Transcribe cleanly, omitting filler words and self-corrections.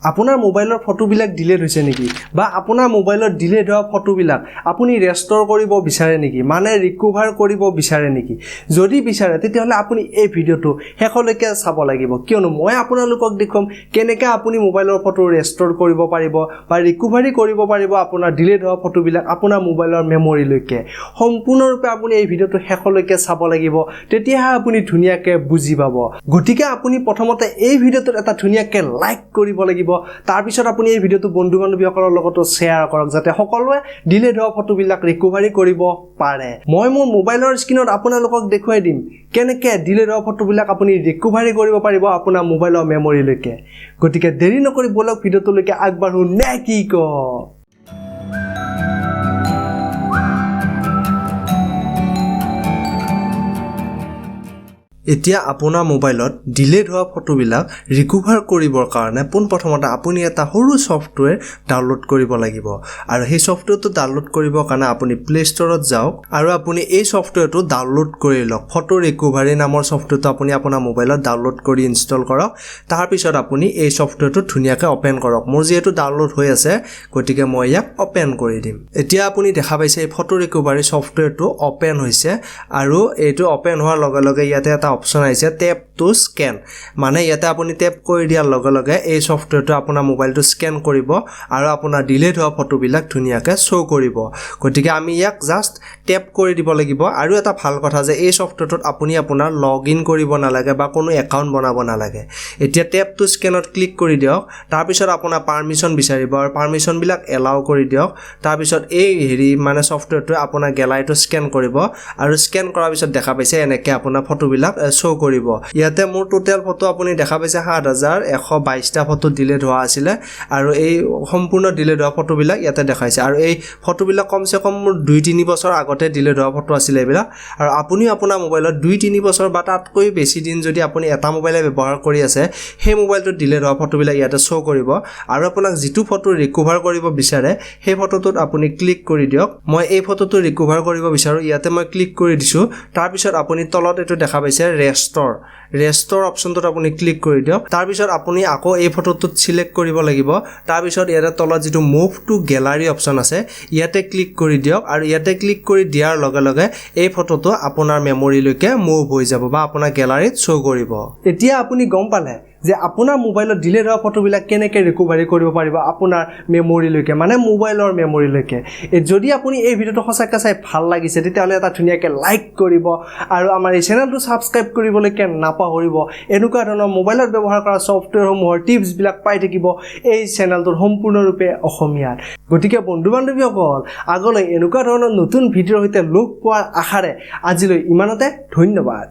আপোনাৰ মোবাইলৰ ফটোবিলাক ডিলিট হৈছে নেকি বা আপোনাৰ মোবাইলত ডিলিট হোৱা ফটোবিলাক আপুনি ৰেষ্টৰ কৰিব বিচাৰে নেকি মানে ৰিকভাৰ কৰিব বিচাৰে নেকি যদি বিচাৰে তেতিয়াহলে আপুনি এই ভিডিওটো শেষলৈকে চাব লাগিব কিয়নো মই আপোনালোকক দেখুৱাম কেনেকৈ আপুনি মোবাইলৰ ফটো ৰেষ্টৰ কৰিব পাৰিব বা ৰিকভাৰি কৰিব পাৰিব আপোনাৰ ডিলিট হোৱা ফটোবিলাক আপোনাৰ মোবাইলৰ মেমৰিলৈকে সম্পূৰ্ণৰূপে আপুনি এই ভিডিওটো শেষলৈকে চাব লাগিব তেতিয়াহে আপুনি ধুনীয়াকৈ বুজি পাব গতিকে আপুনি প্ৰথমতে এই ভিডিওটোত এটা ধুনীয়াকৈ লাইক কৰিব লাগিব তাৰ পিছত আপুনি এই ভিডিওটো বন্ধু বান্ধৱীসকলৰ লগত শেয়াৰ কৰক যাতে সকলোৱে ডিলিট হোৱা ফটোবিলাক ৰিকভাৰি কৰিব পাৰে মই মোৰ মোবাইলৰ স্ক্ৰিনত আপোনালোকক দেখুৱাই দিম কেনেকৈ ডিলিট হোৱা ফটোবিলাক আপুনি ৰিকভাৰি কৰিব পাৰিব আপোনাৰ মোবাইলৰ মেমৰিলৈকে গতিকে দেৰি নকৰি বলক ভিডিওটোলৈকে আগবাঢ়ো নে কি কয় এতিয়া আপোনাৰ মোবাইলত ডিলিট হোৱা ফটোবিলাক ৰিকভাৰ কৰিবৰ কাৰণে পোনপ্ৰথমতে আপুনি এটা সৰু সফটৱেৰ ডাউনলোড কৰিব লাগিব আৰু সেই সফটৱেৰটো ডাউনলোড কৰিবৰ কাৰণে আপুনি প্লে ষ্টৰত যাওক আৰু আপুনি এই সফটৱেৰটো ডাউনলোড কৰি লওক ফটো ৰিকভাৰি নামৰ সফটৱেৰটো আপুনি আপোনাৰ মোবাইলত ডাউনলোড কৰি ইনষ্টল কৰক তাৰ পিছত আপুনি এই সফটৱেৰটো ধুনীয়াকৈ ওপেন কৰক মোৰ যেহেতু ডাউনলোড হৈ আছে গতিকে মই ইয়াক ওপেন কৰি দিম এতিয়া আপুনি দেখা পাইছে এই ফটো ৰিকভাৰি সফটৱেৰটো ওপেন হৈছে আৰু এইটো ওপেন হোৱাৰ লগে লগে ইয়াতে এটা অপচন আছে টেপ টু স্ক্যান মানে ইয়াতে আপুনি টেপ কৰি দিয়াৰ লগে লগে এই সফটৱেৰটো আপোনাৰ মোবাইলটো স্ক্যান কৰিব আৰু আপোনাৰ ডিলিট হোৱা ফটোবিলাক ধুনীয়াকৈ শো কৰিব গতিকে আমি ইয়াক জাস্ট টেপ কৰি দিব লাগিব আৰু এটা ভাল কথা যে এই সফটৱেৰটোত আপুনি আপোনাৰ লগইন কৰিব নালাগে বা কোনো একাউণ্ট বনাব নালাগে এতিয়া টেপ টু স্ক্যানত ক্লিক কৰি দিয়ক তাৰ পিছত আপোনাৰ পাৰমিশন বিচাৰিব আৰু পাৰমিশনবিলাক এলাউ কৰি দিয়ক তাৰ পিছত এই মানে সফটৱেৰটোৱে আপোনাৰ গ্যালাৰীটো স্ক্যান কৰিব আৰু স্ক্যান কৰাৰ পিছত দেখা পাইছে এনেকৈ আপোনাৰ ফটোবিলাক শো কৰিব ইয়াতে মোৰ টোটাল ফটো আপুনি দেখা পাইছে 7122টা ফটো ডিলিট হোৱা আছিল আৰু এই সম্পূৰ্ণ ডিলিট হোৱা ফটোবিলাক ইয়াতে দেখাইছে আৰু এই ফটোবিলাক কমসে কম মোৰ 2-3 বছৰ আগতে ডিলিট হোৱা ফটো আছিল এইবিলাক আৰু আপুনি আপোনাৰ মোবাইলত 2-3 বছৰ বা তাতকৈ বেছি দিন যদি আপুনি এটা মোবাইলে ব্যৱহাৰ কৰি আছে সেই মোবাইলটো ডিলিট হোৱা ফটোবিলাক ইয়াতে শো কৰিব আৰু আপোনাক যেটো ফটো ৰিকভাৰ কৰিব বিচাৰে সেই ফটোটোত আপুনি ক্লিক কৰি দিয়ক মই এই ফটোটো ৰিকভাৰ কৰিব বিচাৰো ইয়াতে মই ক্লিক কৰি দিছো তাৰ পিছত আপুনি তলত এটো দেখা পাইছে ৰেষ্টৰ অপচনটোত আপুনি ক্লিক কৰি দিয়ক তাৰ পিছত আপুনি আকৌ এই ফটোটোত সিলেক্ট কৰিব লাগিব তাৰ পিছত ইয়াতে তলত যেটো মুভ টু গ্যালাৰী অপচন আছে ইয়াতে ক্লিক কৰি দিয়ক আৰু ইয়াতে ক্লিক কৰি দিয়াৰ লগে লগে এই ফটোটো আপোনাৰ মেমৰিলৈকে মুভ হৈ যাব বা আপোনাৰ গ্যালাৰীত শো কৰিব এতিয়া আপুনি গম পালে যে আপোনাৰ মোবাইলত ডিলিট হোৱা ফটোবিলাক কেনেকৈ ৰিকভাৰি কৰিব পাৰিব আপোনাৰ মেমৰিলৈকে মানে মোবাইলৰ মেমৰিলৈকে যদি আপুনি এই ভিডিওটো সঁচাকৈ চাই ভাল লাগিছে তেতিয়াহলে এটা ধুনীয়াকৈ লাইক কৰিব আৰু আমাৰ এই চেনেলটো সাবস্ক্ৰাইব কৰিবলৈকে নাপাহৰিব এনেকুৱা ধৰণৰ মোবাইলত ব্যৱহাৰ কৰা সফটৱেৰসমূহৰ টিপছবিলাক পাই থাকিব এই চেনেলটোৰ সম্পূৰ্ণৰূপে অসমীয়াত গতিকে বন্ধু বান্ধৱীসকল আগলৈ এনেকুৱা ধৰণৰ নতুন ভিডিঅ'ৰ সৈতে লগ পোৱাৰ আশাৰে আজিলৈ ইমানতে ধন্যবাদ